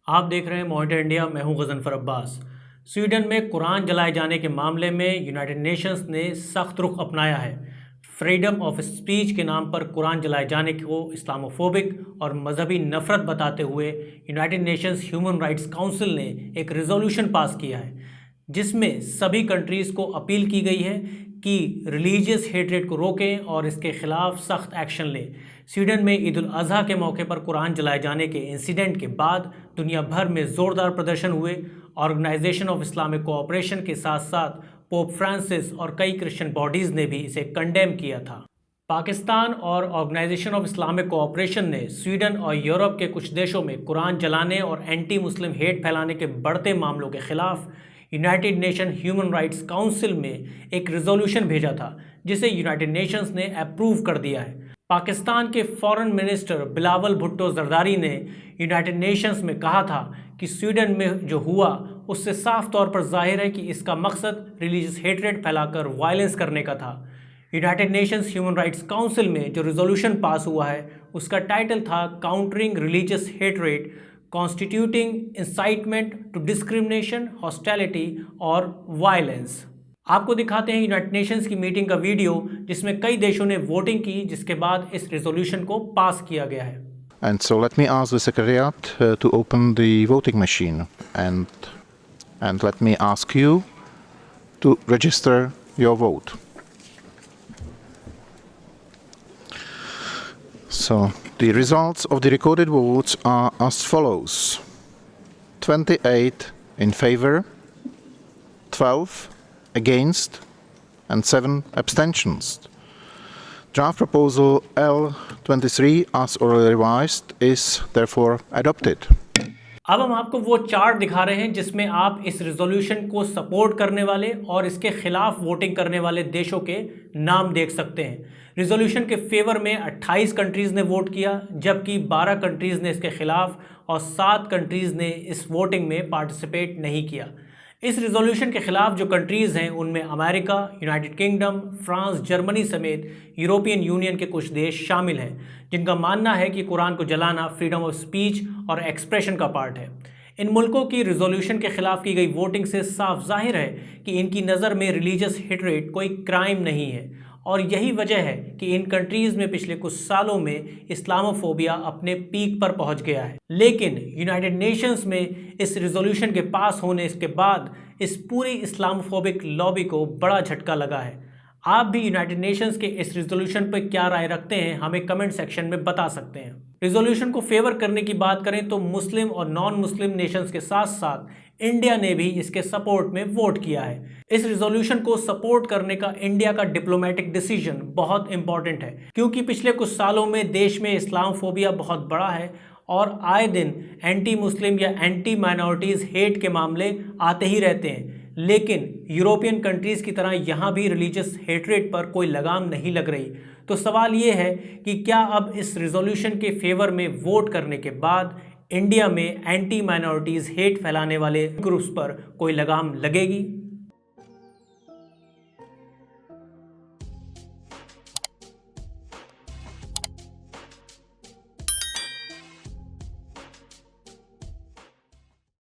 आप देख रहे हैं मॉनिटर इंडिया। मैं हूं गजनफर अब्बास। स्वीडन में कुरान जलाए जाने के मामले में यूनाइटेड नेशंस ने सख्त रुख अपनाया है। फ्रीडम ऑफ स्पीच के नाम पर कुरान जलाए जाने को इस्लामोफोबिक और मजहबी नफरत बताते हुए United Nations Human Rights council ने एक रेजोल्यूशन पास किया है, जिसमें सभी कंट्रीज़ को अपील की गई है कि रिलीजियस हेट्रेड को रोकें और इसके खिलाफ सख्त एक्शन लें। स्वीडन में ईद उल अजहा के मौके पर कुरान जलाए जाने के इंसिडेंट के बाद दुनिया भर में ज़ोरदार प्रदर्शन हुए। ऑर्गेनाइजेशन ऑफ इस्लामिक कोऑपरेशन के साथ साथ पोप फ्रांसिस और कई क्रिश्चियन बॉडीज़ ने भी इसे कंडेम किया था। पाकिस्तान और ऑर्गेनाइजेशन ऑफ इस्लामिक कोऑपरेशन ने स्वीडन और यूरोप के कुछ देशों में कुरान जलाने और एंटी मुस्लिम हेट फैलाने के बढ़ते मामलों के खिलाफ United nation human Rights Council में एक रेजोल्यूशन भेजा था, जिसे यूनाइटेड नेशंस ने अप्रूव कर दिया है। पाकिस्तान के फॉरेन मिनिस्टर बिलावल भुट्टो जरदारी ने यूनाइटेड नेशंस में कहा था कि स्वीडन में जो हुआ उससे साफ तौर पर जाहिर है कि इसका मकसद रिलीजियस हेट्रेड फैलाकर वायलेंस करने का था। United Nations Human Rights Council में जो रेजोल्यूशन पास हुआ है उसका टाइटल था countering religious hatred constituting incitement to discrimination, hostility और वायलेंस। आपको दिखाते हैं यूनाइटेड नेशंस की मीटिंग का वीडियो, जिसमें कई देशों ने वोटिंग की, जिसके बाद इस रेजोल्यूशन को पास किया गया है। And so let me ask the Secretariat to open the voting machine and let me ask you to register your vote. So the results of the recorded votes are as follows: 28 in favor, 12 against, and 7 abstentions. Draft proposal L23 as orally revised is therefore adopted. अब हम आपको वो chart दिखा रहे हैं जिसमें आप इस रेजोल्यूशन को सपोर्ट करने वाले और इसके खिलाफ वोटिंग करने वाले देशों के नाम देख सकते हैं। रेजोल्यूशन के फेवर में 28 कंट्रीज़ ने वोट किया, जबकि 12 कंट्रीज़ ने इसके खिलाफ और 7 कंट्रीज़ ने इस वोटिंग में पार्टिसिपेट नहीं किया। इस रेजोल्यूशन के खिलाफ जो कंट्रीज़ हैं उनमें America, United kingdom, France, Germany समेत यूरोपियन यूनियन के कुछ देश शामिल हैं, जिनका मानना है कि कुरान को जलाना फ्रीडम ऑफ स्पीच और एक्सप्रेशन का पार्ट है। इन मुल्कों की रेजोल्यूशन के खिलाफ की गई वोटिंग से साफ जाहिर है कि इनकी नज़र में रिलीजियस हेट्रेड कोई क्राइम नहीं है, और यही वजह है कि इन कंट्रीज़ में पिछले कुछ सालों में इस्लामोफोबिया अपने पीक पर पहुंच गया है। लेकिन यूनाइटेड नेशंस में इस रेजोल्यूशन के पास होने के बाद इस पूरी इस्लामोफोबिक लॉबी को बड़ा झटका लगा है। आप भी यूनाइटेड नेशंस के इस रेजोल्यूशन पर क्या राय रखते हैं, हमें कमेंट सेक्शन में बता सकते हैं। रेजोल्यूशन को फेवर करने की बात करें तो मुस्लिम और नॉन मुस्लिम नेशंस के साथ साथ इंडिया ने भी इसके सपोर्ट में वोट किया है। इस रेजोल्यूशन को सपोर्ट करने का इंडिया का डिप्लोमेटिक डिसीजन बहुत इंपॉर्टेंट है, क्योंकि पिछले कुछ सालों में देश में इस्लामोफोबिया बहुत बड़ा है और आए दिन एंटी मुस्लिम या एंटी माइनॉरिटीज़ हेट के मामले आते ही रहते हैं। लेकिन यूरोपियन कंट्रीज़ की तरह यहाँ भी रिलीजियस हेट्रेड पर कोई लगाम नहीं लग रही। तो सवाल ये है कि क्या अब इस रेजोल्यूशन के फेवर में वोट करने के बाद इंडिया में एंटी माइनॉरिटीज़ हेट फैलाने वाले ग्रुप्स पर कोई लगाम लगेगी?